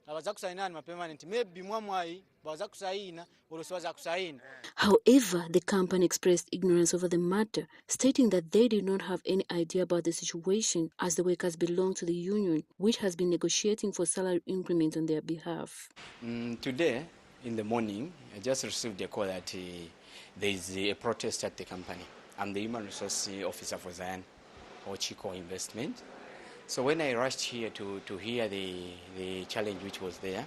However, the company expressed ignorance over the matter, stating that they did not have any idea about the situation as the workers belong to the union, which has been negotiating for salary increments on their behalf. Today, in the morning, I just received a call that there is a protest at the company. I'm the Human Resource Officer for Zion, or Chico Investment. So when I rushed here to hear the challenge which was there,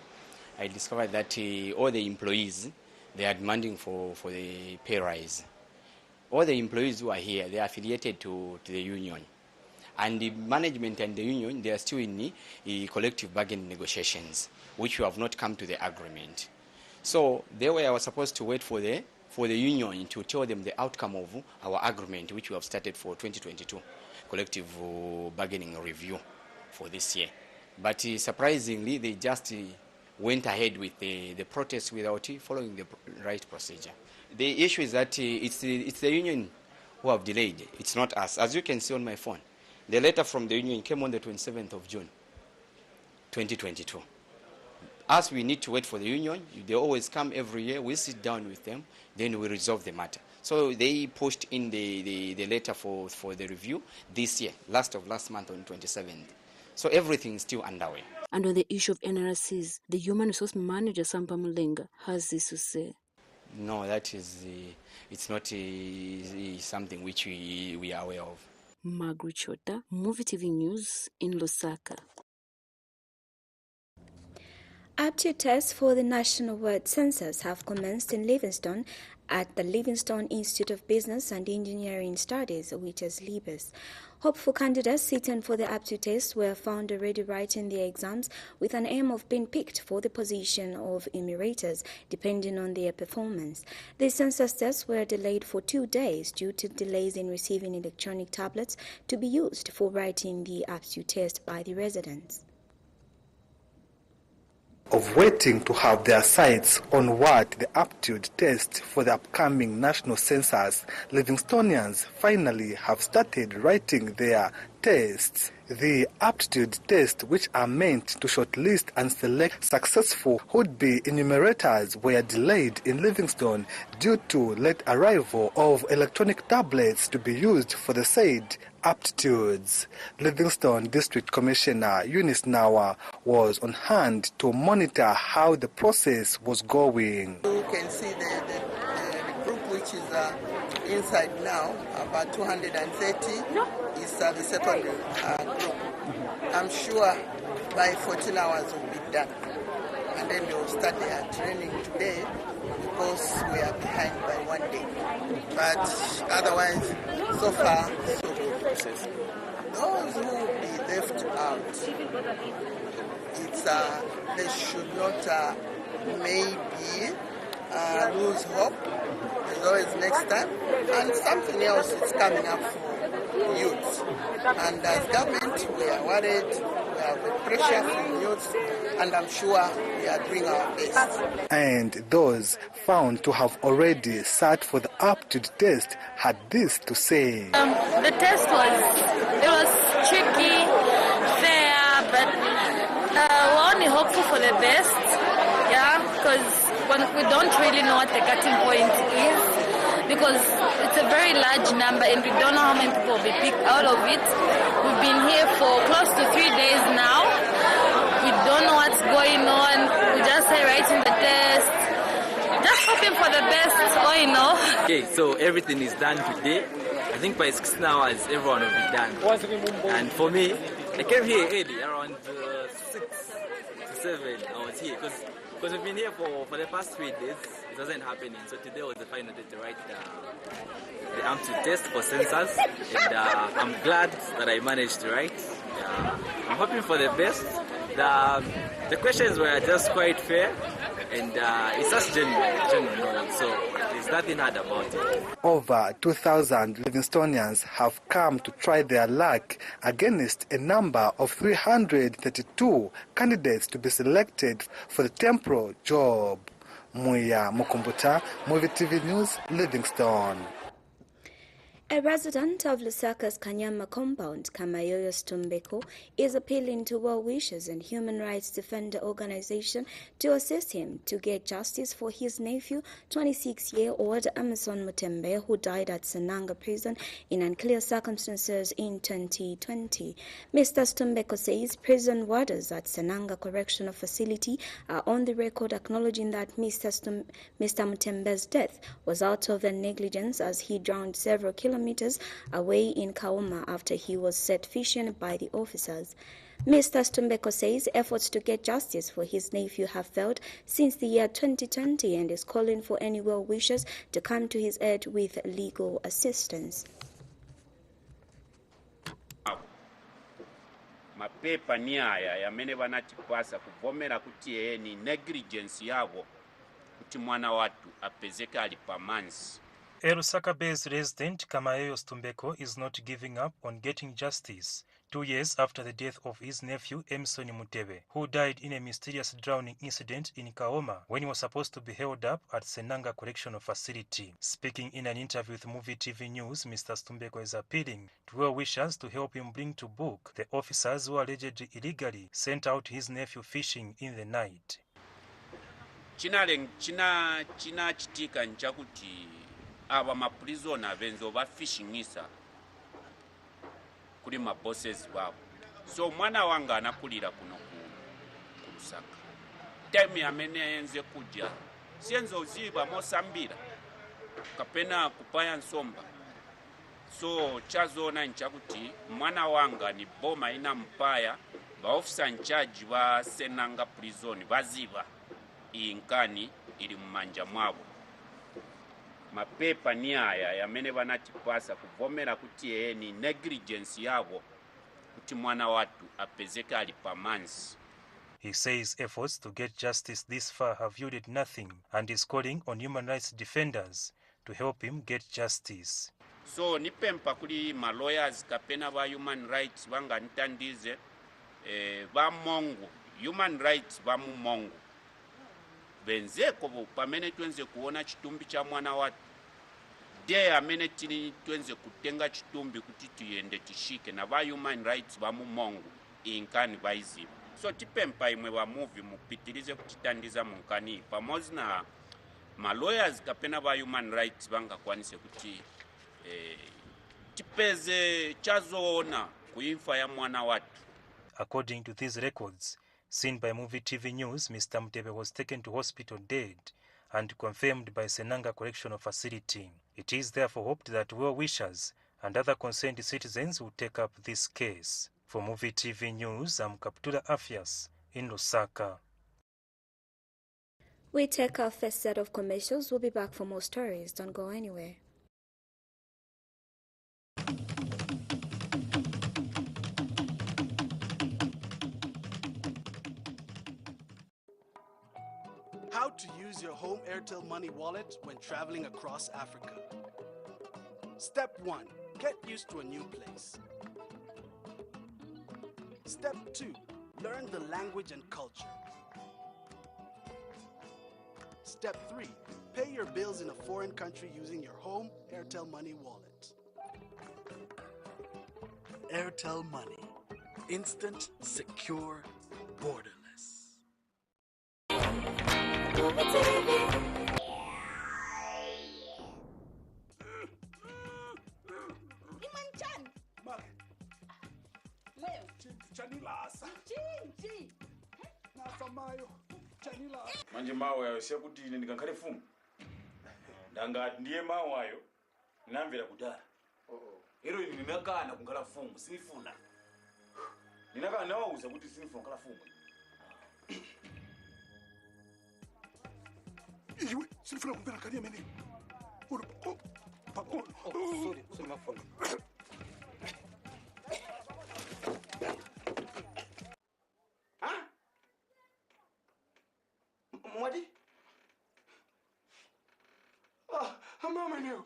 I discovered that all the employees, they are demanding for the pay rise. All the employees who are here, they are affiliated to the union. And the management and the union, they are still in the collective bargaining negotiations, which we have not come to the agreement. So there I was supposed to wait for the union to tell them the outcome of our agreement, which we have started for 2022 collective bargaining review for this year. But surprisingly, they just went ahead with the protest without following the right procedure. The issue is that it's the union who have delayed. It's not us. As you can see on my phone, the letter from the union came on the 27th of June, 2022. As we need to wait for the union, they always come every year, we sit down with them, then we resolve the matter. So they pushed in the letter for the review this year, last month on 27th. So everything is still underway. And on the issue of NRCs, the Human Resource Manager, Sampa Mulenga, has this to say. No, that is, it's not something which we are aware of. Margaret Chota, MUVI TV News in Lusaka. Aptitude tests for the National World Census have commenced in Livingstone at the Livingstone Institute of Business and Engineering Studies, which is LIBUS. Hopeful candidates sitting for the aptitude test were found already writing their exams with an aim of being picked for the position of enumerators, depending on their performance. The census tests were delayed for 2 days due to delays in receiving electronic tablets to be used for writing the aptitude test by the residents. Of waiting to have their sights on what the aptitude test for the upcoming national census, Livingstonians finally have started writing their tests. The aptitude tests, which are meant to shortlist and select successful would-be enumerators, were delayed in Livingstone due to late arrival of electronic tablets to be used for the said aptitudes. Livingstone District Commissioner Eunice Nawa was on hand to monitor how the process was going. You can see the group which is inside now, about 230, is the second group. I'm sure by 14 hours will be done. And then they will start their training today because we are behind by 1 day. But otherwise, so far, so good. Those who will be left out, they should not maybe lose hope. There's always next time. And something else is coming up for youth. And as government, we are worried. We have the pressure from youth. And I'm sure we are doing our best. And those found to have already sat for the aptitude test had this to say. The test was tricky, fair, but we're only hopeful for the best, because we don't really know what the cutting point is, because it's a very large number and we don't know how many people will be picked out of it. We've been here for close to 3 days now. We don't know what's going on. We just say writing the test, just hoping for the best, all you know. Okay, so everything is done today. I think by 16 hours, everyone will be done. And for me, I came here early, around 6 to 7. I was here because we've been here for the past 3 days. It wasn't happening. So today was the final day to write the aptitude test for census, and I'm glad that I managed to write. I'm hoping for the best. The questions were just quite fair, and it's just genuine knowledge, so there's nothing hard about it. Over 2,000 Livingstonians have come to try their luck against a number of 332 candidates to be selected for the temporal job. Muya Mukumbuta, MUVI TV News, Livingstone. A resident of Lusaka's Kanyama compound, Kamayoyo Stumbeko, is appealing to well-wishers and human rights defender organization to assist him to get justice for his nephew, 26-year-old Emerson Mutembe, who died at Senanga prison in unclear circumstances in 2020. Mr. Stumbeko says prison warders at Senanga Correctional Facility are on the record acknowledging that Mr. Mutembe's death was out of their negligence as he drowned several kilometers away in Kaoma after he was set fishing by the officers. Mr. Stumbeko says efforts to get justice for his nephew have failed since the year 2020 and is calling for any well-wishers to come to his aid with legal assistance. Mapepa ni haya yamene vanatipasa kuvomera kuti yeye ni negligence yavo kuti mwana watu apezeke ali pamansi. A Lusaka-based resident, Kamayoyo Stumbeko, is not giving up on getting justice 2 years after the death of his nephew, Emerson Mutembe, who died in a mysterious drowning incident in Kaoma when he was supposed to be held up at Senanga Correctional Facility. Speaking in an interview with MUVI TV News, Mr. Stumbeko is appealing to well-wishers to help him bring to book the officers who allegedly illegally sent out his nephew fishing in the night. China chitika nchakuti aba maprisona benzo ba fishingisa kuli mabosses babo. So mwana wanga anakulira kuno ku Lusaka. Time yamene yenze kuja sienzo uziba mosambira kapena kupaya nsomba. So chazona nchakuti mwana wanga ni boma ina mpaya ba officer in charge ba Senanga prison baziba inkani ili mmanja mwabo. Mapepa ni haya yamene vanatipasa kuvomera kuti yeye ni negligence yavo kuti mwana watu apezeke ali pamansi. He says efforts to get justice this far have yielded nothing and is calling on human rights defenders to help him get justice. So nipempa kuli ma lawyers kapena ba human rights vanga ntandize ba mongo human rights ba mu mongo benzeko pamene twenze kuona chitumbi cha mwana watu de amene twenze kutenga chitumbi kuti tuyende tishike na ba human rights ba mu mongo inkani baiziba. So tipempa imwe ba movie mupitilize kutitandiza munkani pamozi na ma lawyers kapena ba human rights banga kwanise kuti tipeze chazoona kuimfa ya mwana watu. According to these records seen by MUVI TV News, Mr. Mutembe was taken to hospital dead and confirmed by Senanga Correctional Facility. It is therefore hoped that well-wishers and other concerned citizens will take up this case. For MUVI TV News, I'm Kaptula Afias in Lusaka. We take our first set of commercials. We'll be back for more stories. Don't go anywhere. How to use your home Airtel Money wallet when traveling across Africa. Step 1. Get used to a new place. Step 2. Learn the language and culture. Step 3. Pay your bills in a foreign country using your home Airtel Money wallet. Airtel Money. Instant, secure, borderless. MUVI TV. Manje mawe yawese kuti ine ndikankale fumu ndangati ndiye mawe ayo ndinamvera kudala ero ine ndinakana kungala fumu sinifuna ndinakana nawauza kuti sinifuna kungala fumu iwe sinifuna kumvera kani amene sorry mafuna Mwadi? Mama no.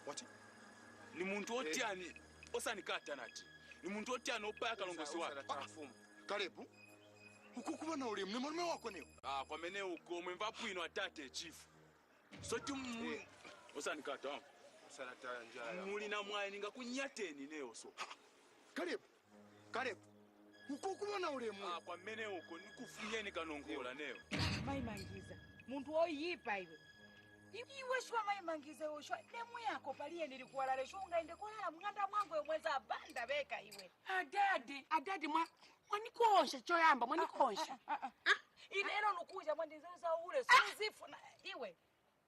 What? Ni muntu otiani osanikata nati. Ni muntu otiani opaya kalongozi wake. Karibu. ukukuba na ulemu ne mwana wako neo kwa mene uko mwemva pwino atate chief so osanikata salata njala muli na mwaye ninga kunyateni neo so karibu ukukuba na ulemu kwa mene uko nikufunyeni kanongola neo maimangiza muntu oyipa iwe shwa maimangiza oshwa demu yako paliye nilikuwalale shunga ende kulala mnganda mwangu yomweza abanda beka iwe adadi mwanikonsha choyamba mwanikonsha ilero nukuja mwandizuza ule suzifu na iwe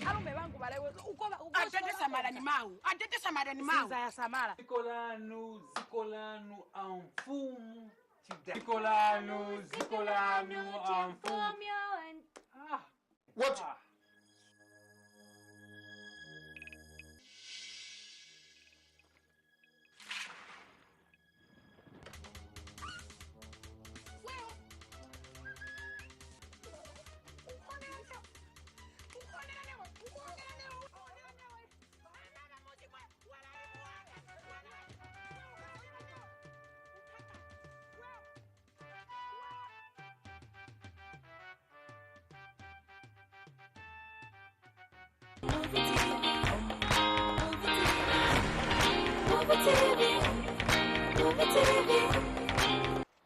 alume wangu balewe ukoba atete samara ni mau siza ya samara zikolanu amfumu zikolanu amfumu what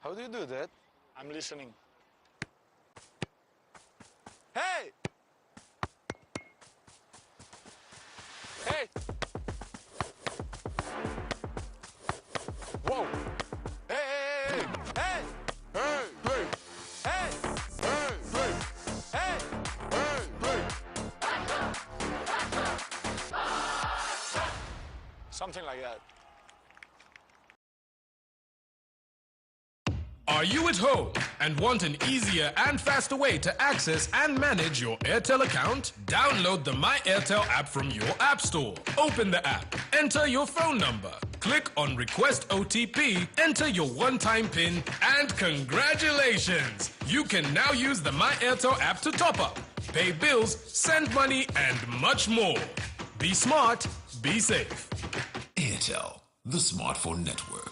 How do you do that? I'm listening. Hey! Hey! Whoa! Hey! Hey! Hey! Hey! Hey! Hey! Hey! Hey! Hey! Something like that. Are you at home and want an easier and faster way to access and manage your Airtel account? Download the My Airtel app from your app store. Open the app, enter your phone number, click on Request OTP, enter your one-time PIN, and congratulations! You can now use the My Airtel app to top up, pay bills, send money, and much more. Be smart, be safe. Airtel, the smartphone network.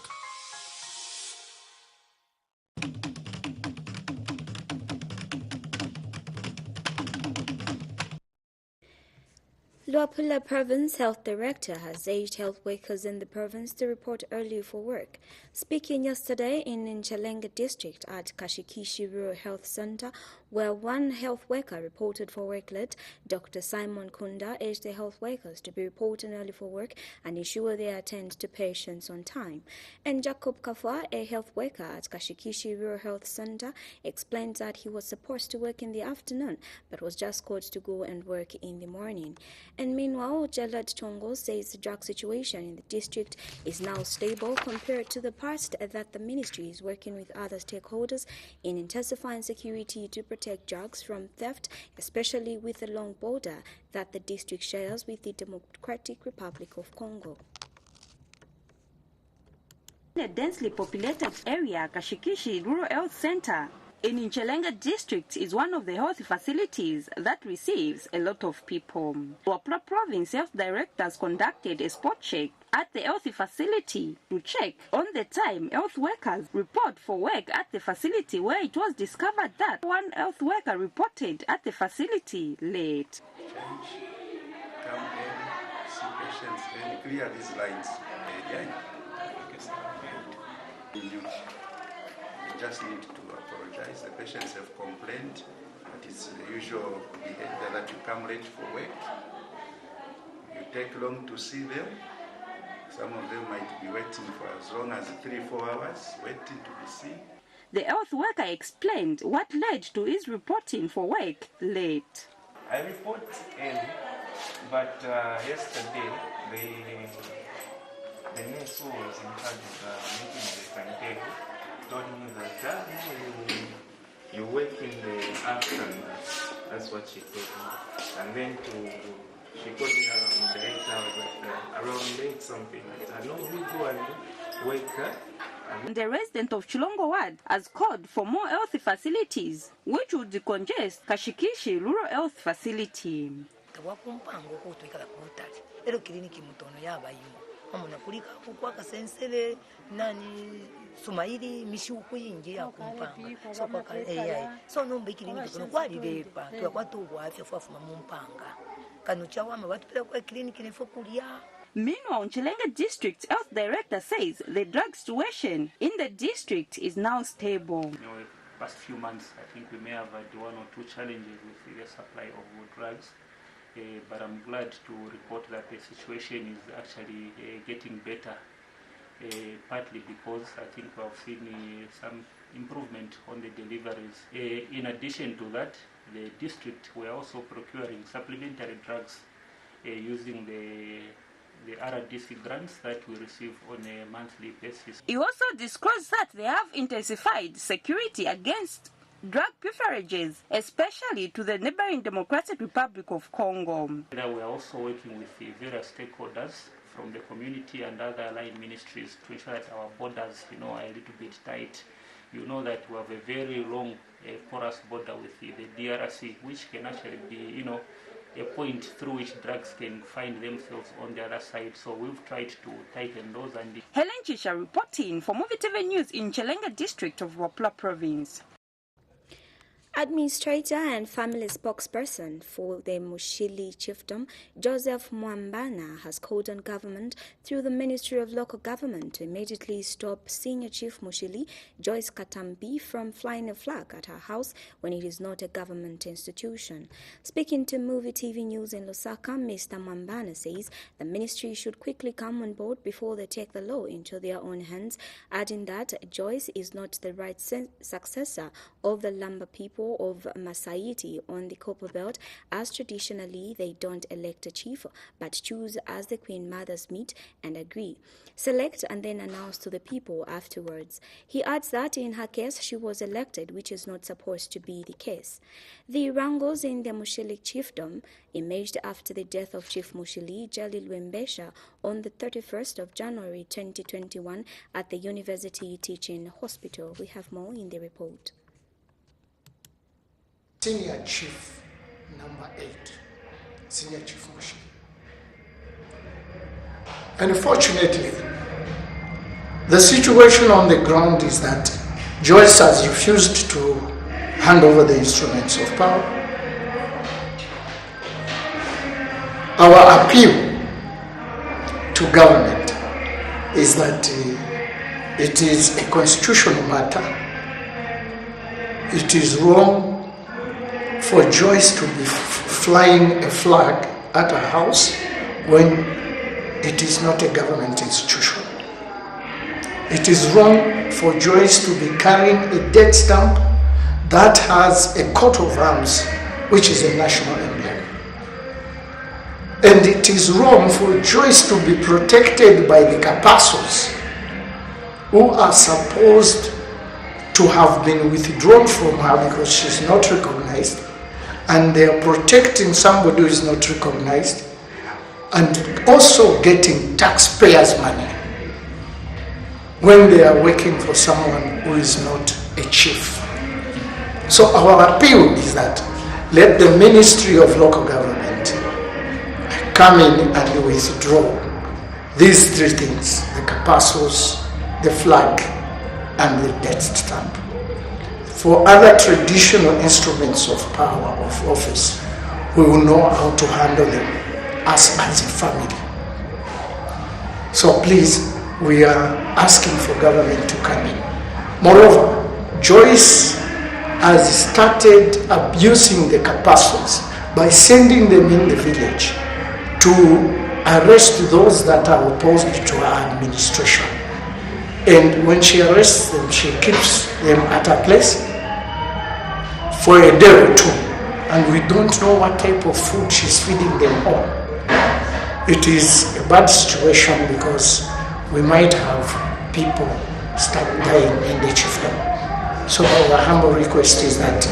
Luapula Province Health Director has urged health workers in the province to report early for work. Speaking yesterday in Nchalenga district at Kashikishi Rural Health Center, where one health worker reported for work late, Dr. Simon Kunda urged the health workers to be reporting early for work and ensure they attend to patients on time. And Jacob Kafwa, a health worker at Kashikishi Rural Health Center, explained that he was supposed to work in the afternoon but was just called to go and work in the morning. And meanwhile, Jalad Chongo says the drug situation in the district is now stable compared to the past, that the ministry is working with other stakeholders in intensifying security to protect drugs from theft, especially with the long border that the district shares with the Democratic Republic of Congo. In a densely populated area, Kashikishi Rural Health Center in Nchalenga district is one of the health facilities that receives a lot of people. Luapula Province Health Directors conducted a spot check at the health facility to check on the time health workers report for work at the facility, where it was discovered that one health worker reported at the facility late. Come in, see patients, and clear these lines. You just need to apologize. The patients have complained that it's the usual behavior that you come late for work. You take long to see them. Some of them might be waiting for as long as 3-4 hours, waiting to be seen. The health worker explained what led to his reporting for work late. I report early, but yesterday the nurse who was in charge of making the timetable told me that you work in the afternoon. That's what she told me. And then she called me around the 8 hours, around 8 something. I know we go and work. The resident of Chilongo Ward has called for more health facilities, which would decongest Kashikishi Rural Health Facility. amuna kulika kwa kasensele nani sumaili mishuku yingi ya kumpanga so kwa AI so nombe kiliniki kuno kwalilepa tukwatugwa afya fafuma mumpanga kanu chawama batupela kwa kliniki nefokulia. Meanwhile, Nchelenga District Health Director says the drug situation in the district is now stable. In the past few months, I think we may have had one or two challenges with the supply of drugs, but I'm glad to report that the situation is actually getting better, partly because I think we have seen some improvement on the deliveries. In addition to that, the district were also procuring supplementary drugs using the RDC grants that we receive on a monthly basis. He also disclosed that they have intensified security against drug beverages, especially to the neighboring Democratic Republic of Congo. We are also working with the various stakeholders from the community and other aligned ministries to ensure that our borders, are a little bit tight. You know that we have a very long porous border with the DRC, which can actually be, a point through which drugs can find themselves on the other side. So we've tried to tighten those. And Helen Chisha reporting for MUVI TV News in Nchelenga District of Wapla Province. Administrator and family spokesperson for the Mushili chiefdom, Joseph Mwambana, has called on government through the Ministry of Local Government to immediately stop Senior Chief Mushili, Joyce Katambi, from flying a flag at her house when it is not a government institution. Speaking to MUVI TV News in Lusaka, Mr. Mwambana says the ministry should quickly come on board before they take the law into their own hands, adding that Joyce is not the right successor of the Lamba people of Masaiti on the Copper Belt, as traditionally they don't elect a chief but choose as the Queen Mothers meet and agree, select and then announce to the people afterwards. He adds that in her case she was elected, which is not supposed to be the case. The wrangles in the Mushili chiefdom emerged after the death of Chief Mushili Jalil Wembesha on the 31st of January 2021 at the University Teaching Hospital. We have more in the report. Senior Chief number 8, Senior Chief Mushili. Unfortunately, the situation on the ground is that Joyce has refused to hand over the instruments of power. Our appeal to government is that it is a constitutional matter. It is wrong for Joyce to be flying a flag at her house when it is not a government institution. It is wrong for Joyce to be carrying a death stamp that has a coat of arms, which is a national emblem. And it is wrong for Joyce to be protected by the Kapassos, who are supposed to have been withdrawn from her because she's not recognized, and they are protecting somebody who is not recognized and also getting taxpayers' money when they are working for someone who is not a chief. So our appeal is that let the Ministry of Local Government come in and withdraw these three things: the Kapassos, the flag, and the death stamp. For other traditional instruments of power, of office, we will know how to handle them as a family. So please, we are asking for government to come in. Moreover, Joyce has started abusing the Kapassos by sending them in the village to arrest those that are opposed to her administration. And when she arrests them, she keeps them at her place for a day or two, and we don't know what type of food she's feeding them on. It is a bad situation because we might have people start dying in the chiefdom. So our humble request is that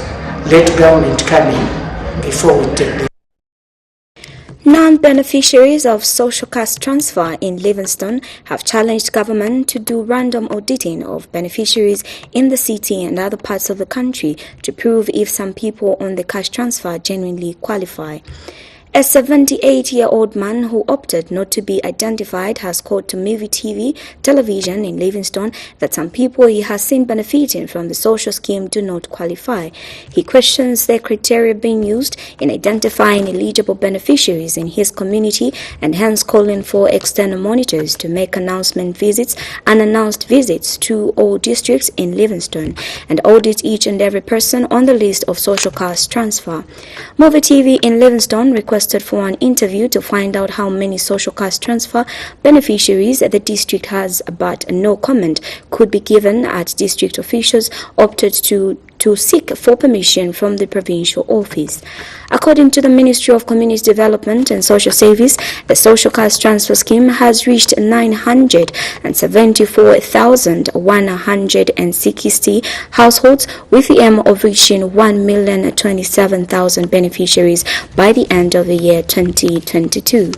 let government come in before we take the Non-beneficiaries of social caste transfer in Livingstone have challenged government to do random auditing of beneficiaries in the city and other parts of the country to prove if some people on the cash transfer genuinely qualify. A 78-year-old man who opted not to be identified has called to MUVI TV television in Livingstone that some people he has seen benefiting from the social scheme do not qualify. He questions the criteria being used in identifying eligible beneficiaries in his community and hence calling for external monitors to make unannounced visits to all districts in Livingstone and audit each and every person on the list of social cash transfer. MUVI TV in Livingstone requested for an interview to find out how many social cash transfer beneficiaries the district has, but no comment could be given as district officials opted to seek for permission from the provincial office. According to the Ministry of Community Development and Social Service, the social cash transfer scheme has reached 974,160 households with the aim of reaching 1,027,000 beneficiaries by the end of the year 2022.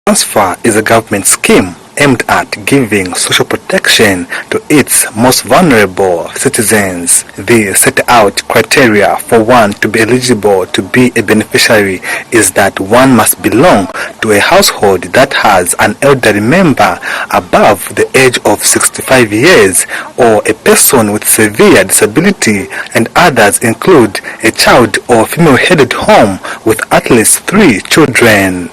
Transfer is a government scheme aimed at giving social protection to its most vulnerable citizens. The set out criteria for one to be eligible to be a beneficiary is that one must belong to a household that has an elderly member above the age of 65 years or a person with severe disability, and others include a child or female-headed home with at least 3 children.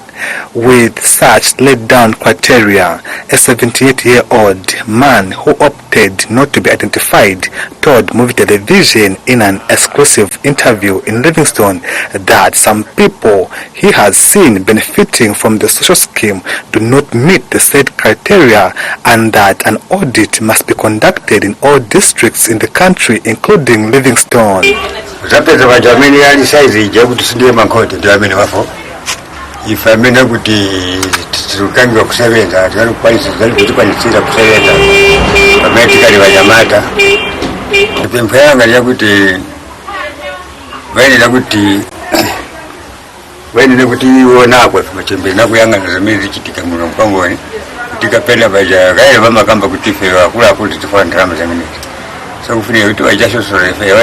With such laid-down criteria, a 78-year-old man who opted not to be identified told MUVI Television in an exclusive interview in Livingstone that some people he has seen benefiting from the social scheme do not meet the said criteria and that an audit must be conducted in all districts in the country, including Livingstone. ifamena kuti tukangiwa kusebenza tukwanisira kusebenza pamedikali vanyamata ipempho yanga lyakuti vaenera kuti ionakwe machembere nakuyangana zamene zichitika muno mukangoni kuti kapena vaja kaile vamakamba kuti ife akuluakulu tifuna ndalama zamenezi so kufunira kuti vachasosora ife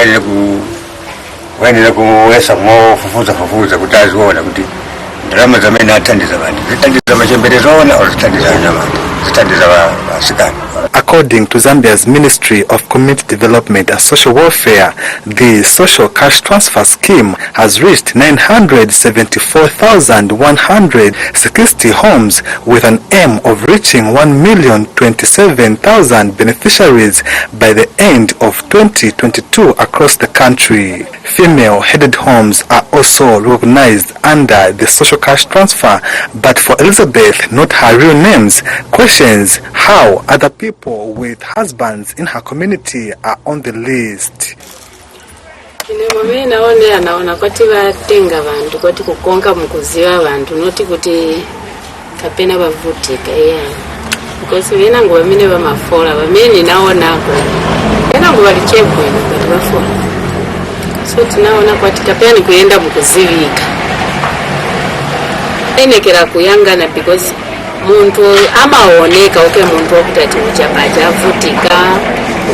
vaenera kuwesa mofufuza kuti aziona kuti ndalama zamene athandiza vantu zitandiza machembere zona or zitandiza anyamata zitandiza vasikana. According to Zambia's Ministry of Community Development and Social Welfare, the social cash transfer scheme has reached 974,160 homes with an aim of reaching 1,027,000 beneficiaries by the end of 2022 across the country. Female-headed homes are also recognized under the social cash transfer, but for Elizabeth, not her real names, questions how other people with husbands in her community are on the list. Naona kuti vatenga vantu kuti kukonga mukuziva vantu noti kuti kapena vavutika because vena ngo vamene vamafola vamene naona ko vena ngo valichekwe kuti vafola so tinaona kuti kapena kuenda mukuzivika enekera kuyangana because muntu amaoneka muntu okutati uchapaja avutika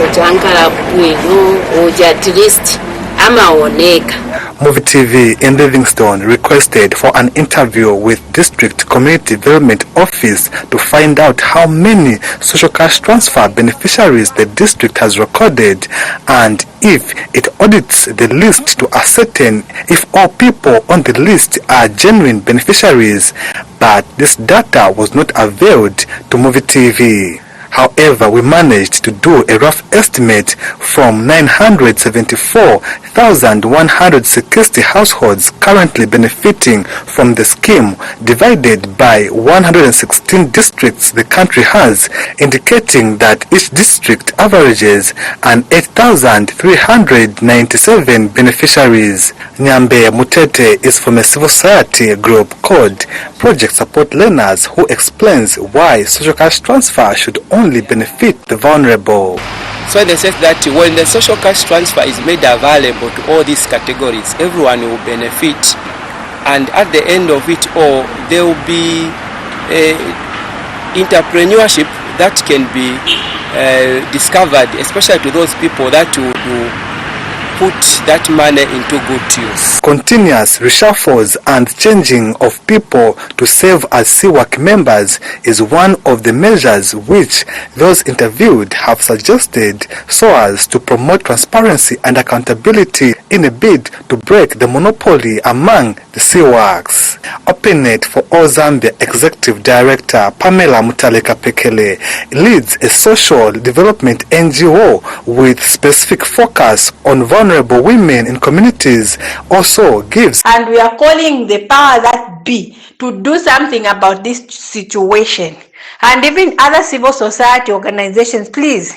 uchankala bwino uja at least amaoneka. MUVI TV in Livingstone requested for an interview with District Community Development Office to find out how many social cash transfer beneficiaries the district has recorded and if it audits the list to ascertain if all people on the list are genuine beneficiaries, but this data was not availed to MUVI TV. However, we managed to do a rough estimate from 974,160 households currently benefiting from the scheme divided by 116 districts the country has, indicating that each district averages an 8,397 beneficiaries. Nyambe Mutete is from a civil society group called Project Support Learners, who explains why social cash transfer should only benefit the vulnerable. So in the sense that when the social cash transfer is made available to all these categories, everyone will benefit, and at the end of it all, there will be entrepreneurship that can be discovered, especially to those people that will put that money into good use. Continuous reshuffles and changing of people to serve as CWAC members is one of the measures which those interviewed have suggested so as to promote transparency and accountability in a bid to break the monopoly among the CWACs. OpenNet for All Zambia Executive Director Pamela Mutaleka-Pekele leads a social development NGO with specific focus on vulnerable women in communities. Also gives, and we are calling the power that be to do something about this situation, and even other civil society organizations. Please,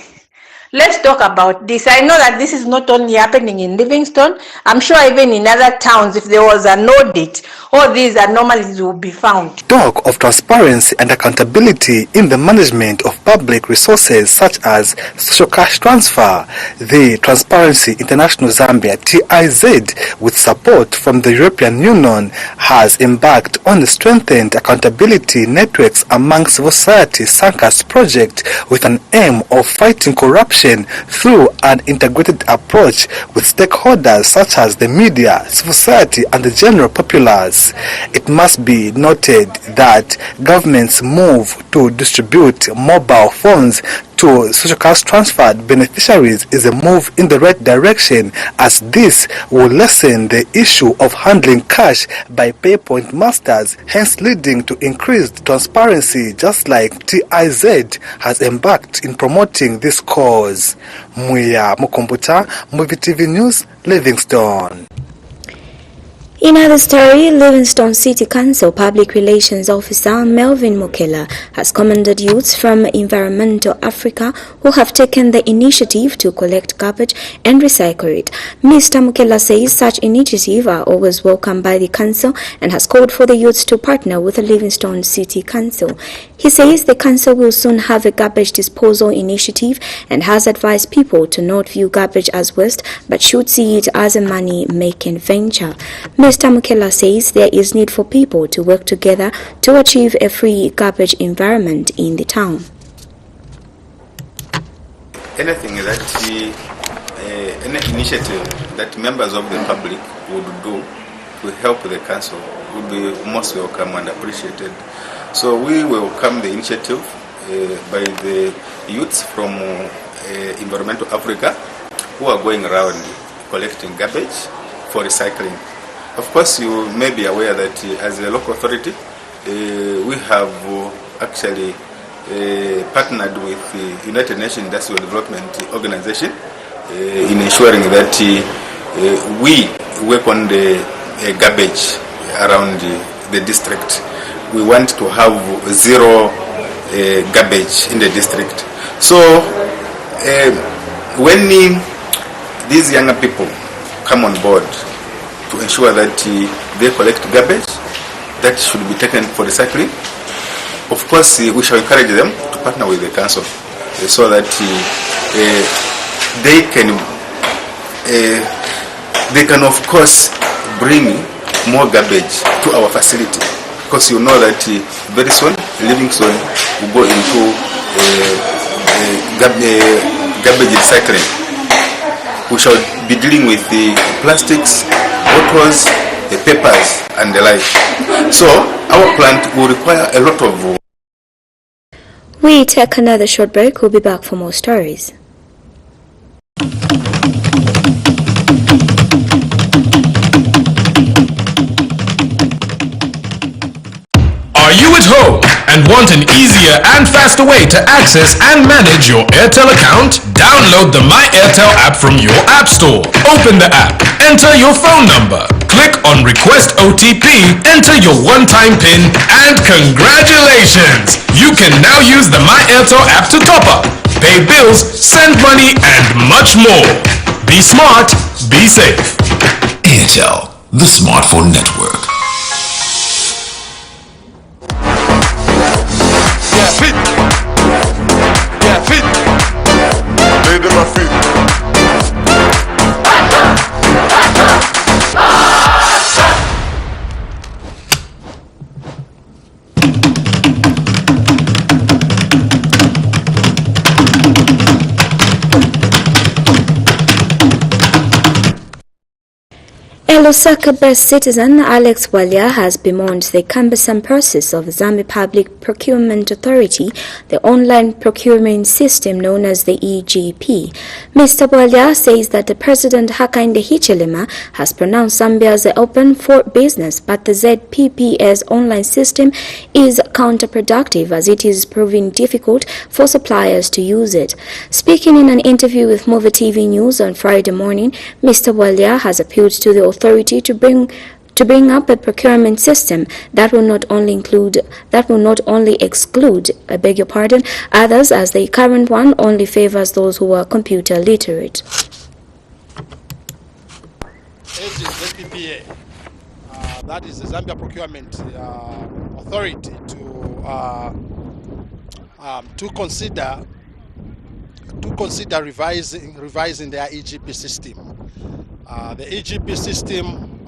let's talk about this. I know that this is not only happening in Livingstone. I'm sure even in other towns, if there was an audit, all these anomalies will be found. Talk of transparency and accountability in the management of public resources such as social cash transfer. The Transparency International Zambia TIZ, with support from the European Union, has embarked on a strengthened accountability networks among civil society SANCAS project with an aim of fighting corruption through an integrated approach with stakeholders such as the media, civil society and the general populace. It must be noted that government's move to distribute mobile phones to social cash transferred beneficiaries is a move in the right direction, as this will lessen the issue of handling cash by PayPoint masters, hence leading to increased transparency, just like TIZ has embarked in promoting this cause. Muya Mukombuta, MUVI TV News, Livingstone. In other story, Livingstone City Council Public Relations Officer Melvin Mukela has commended youths from Environmental Africa who have taken the initiative to collect garbage and recycle it. Mr. Mukela says such initiatives are always welcome by the council and has called for the youths to partner with the Livingstone City Council. He says the council will soon have a garbage disposal initiative and has advised people to not view garbage as waste but should see it as a money-making venture. Mr. Mukela says there is need for people to work together to achieve a free garbage environment in the town. Anything that, any initiative that members of the public would do to help the council would be most welcome and appreciated. So we welcome the initiative by the youths from Environmental Africa who are going around collecting garbage for recycling. Of course, you may be aware that as a local authority, we have actually partnered with the United Nations Industrial Development Organization in ensuring that we work on the garbage around the district. We want to have zero garbage in the district. So when these younger people come on board to ensure that they collect garbage that should be taken for recycling, of course we shall encourage them to partner with the council so that they can of course bring more garbage to our facility, because you know that very soon Livingstone will go into garbage recycling. We shall be dealing with the plastics, bottles, the papers and the like. So our plant will require a lot of... We take another short break. We'll be back for more stories. Are you at home and want an easier and faster way to access and manage your Airtel account? Download the My Airtel app from your app store. Open the app, enter your phone number, click on Request OTP, enter your one-time PIN, and congratulations! You can now use the My Airtel app to top up, pay bills, send money, and much more. Be smart, be safe. Airtel, the smartphone network. A Lusaka-based citizen, Alex Walia, has bemoaned the cumbersome process of the Zambia Public Procurement Authority, the online procurement system known as the EGP. Mr. Walia says that the President Hakainde Hichilema has pronounced Zambia as open for business, but the ZPP's online system is counterproductive as it is proving difficult for suppliers to use it. Speaking in an interview with MUVI TV News on Friday morning, Mr. Walia has appealed to the authority to bring up a procurement system that will not only exclude others, as the current one only favors those who are computer literate. ZPPA, that is the Zambia Procurement Authority, to consider revising their EGP system. The EGP system,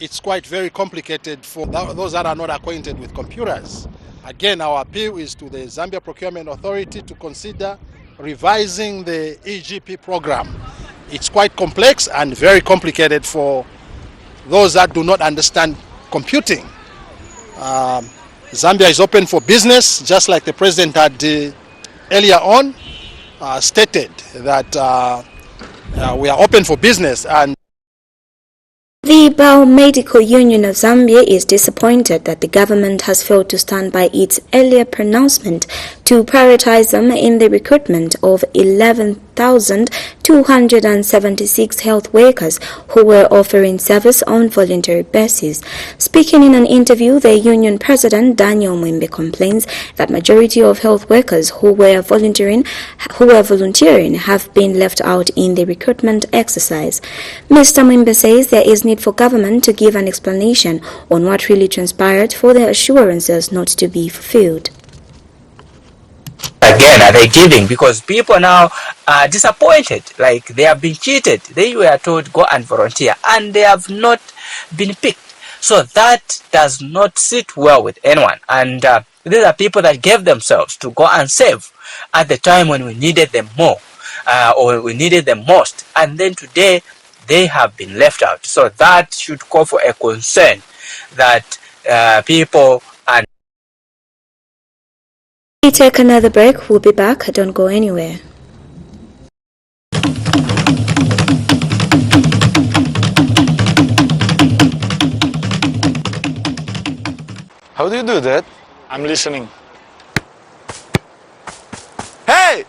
it's quite very complicated for those that are not acquainted with computers. Again, our appeal is to the Zambia Procurement Authority to consider revising the EGP program. It's quite complex and very complicated for those that do not understand computing. Zambia is open for business, just like the President had earlier on stated that we are open for business. And the Biomedical Union of Zambia is disappointed that the government has failed to stand by its earlier pronouncement to prioritize them in the recruitment of 11,276 health workers who were offering service on voluntary basis. Speaking in an interview, the union president Daniel Mwimbe complains that majority of health workers who were volunteering have been left out in the recruitment exercise. Mr. Mwimbe says there is need for government to give an explanation on what really transpired for the assurances not to be fulfilled. Again, are they giving? Because people now are disappointed, like they have been cheated. They were told go and volunteer and they have not been picked. So that does not sit well with anyone. And these are people that gave themselves to go and save at the time when we needed them more or we needed them most. And then today they have been left out. So that should call for a concern that people are. We take another break. We'll be back. Don't go anywhere. How do you do that? I'm listening. Hey!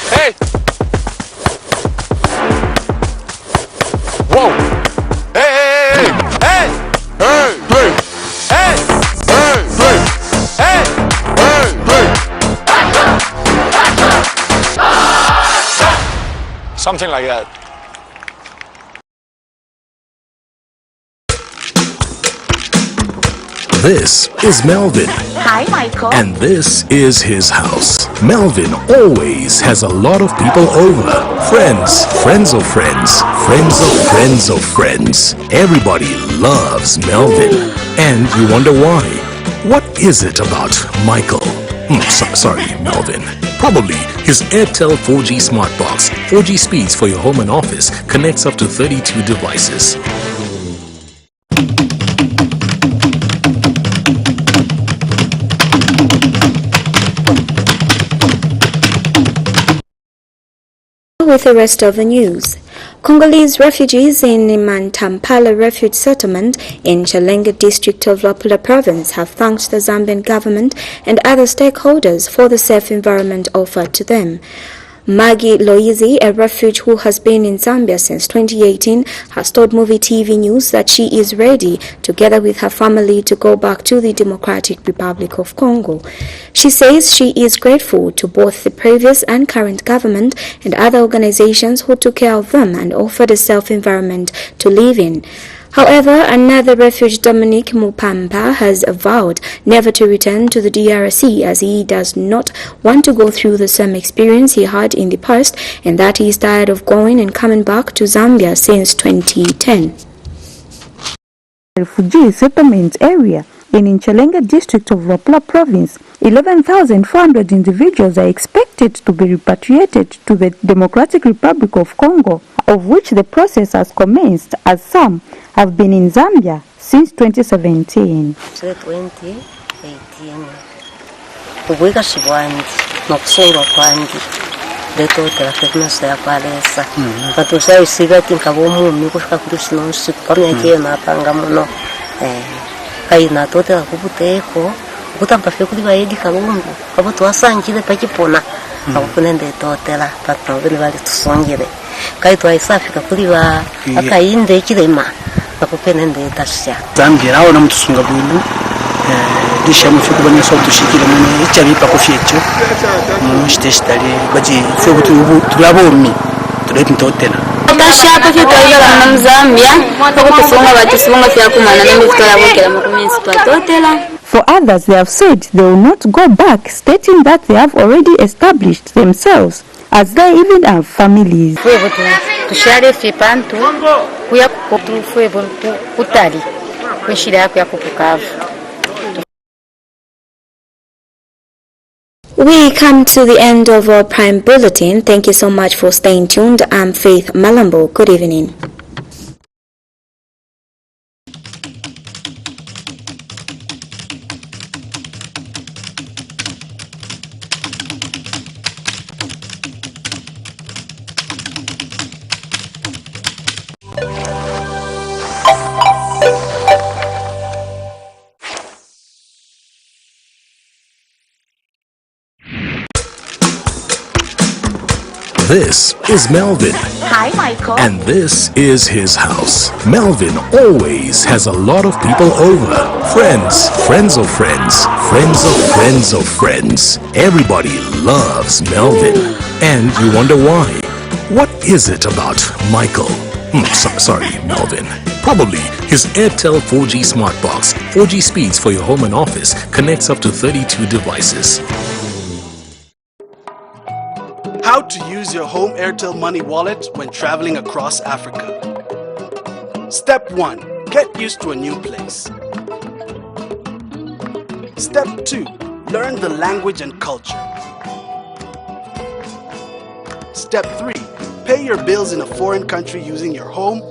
Hey! Whoa! Hey! Hey! Hey! Hey! Hey! Hey! Hey! Hey! Hey! Hey! Something like that. This is Melvin. Hi, Michael. And this is his house. Melvin always has a lot of people over. Friends, friends of friends, friends of friends of friends. Everybody loves Melvin. And you wonder why. What is it about Michael? Sorry, Melvin. Probably his Airtel 4G Smart Box. 4G speeds for your home and office connects up to 32 devices. With the rest of the news. Congolese refugees in Mantampala Refuge Settlement in Chilenge district of Luapula province have thanked the Zambian government and other stakeholders for the safe environment offered to them. Maggie Loizi, a refuge who has been in Zambia since 2018, has told MUVI TV News that she is ready, together with her family, to go back to the Democratic Republic of Congo. She says she is grateful to both the previous and current government and other organizations who took care of them and offered a safe environment to live in. However, another refuge, Dominic Mupamba, has vowed never to return to the DRC as he does not want to go through the same experience he had in the past and that he is tired of going and coming back to Zambia since 2010. Refugee settlement area In Inchelenga district of Wapla province, 11,400 individuals are expected to be repatriated to the Democratic Republic of Congo, of which the process has commenced, as some have been in Zambia since 2017. Kubuika shibwandi nokusungwa kwandi letotela fekimasa yakwalesa patusha isiga tinkabomumi kufika kuri sinonsi pamya kena apanga muno kaina totela kubuteko kutamba fekuli baedi kabombo abo twasangire pakipona abukunende totela patobele bali tusongere kai twaisafika kuri ba akainde kirema bakupenende tasha Zambia nawo namutusunga bulu disha mufiko banyesa tushikira muno icyari pakofyecho mushtestali baji fo tulabomi tuletintotela tashaka kitwaibala na Zambia bakutusunga batusunga fya kumana nemizikala bokela mukuminsi twatotela. For others, they have said they will not go back, stating that they have already established themselves as they even have families. Tushare fipantu kuya kutufwe kutali kwishira yako ya kupukavu. We come to the end of our Prime Bulletin. Thank you so much for staying tuned. I'm Faith Malambo. Good evening. This is Melvin. Hi, Michael. And this is his house. Melvin always has a lot of people over. Friends, friends of friends, friends of friends of friends. Everybody loves Melvin. And you wonder why. What is it about Michael? Sorry, Melvin. Probably his Airtel 4G Smart Box. 4G speeds for your home and office. Connects up to 32 devices. How to use your home Airtel Money wallet when traveling across Africa. Step 1. Get used to a new place. Step 2. Learn the language and culture. Step 3. Pay your bills in a foreign country using your home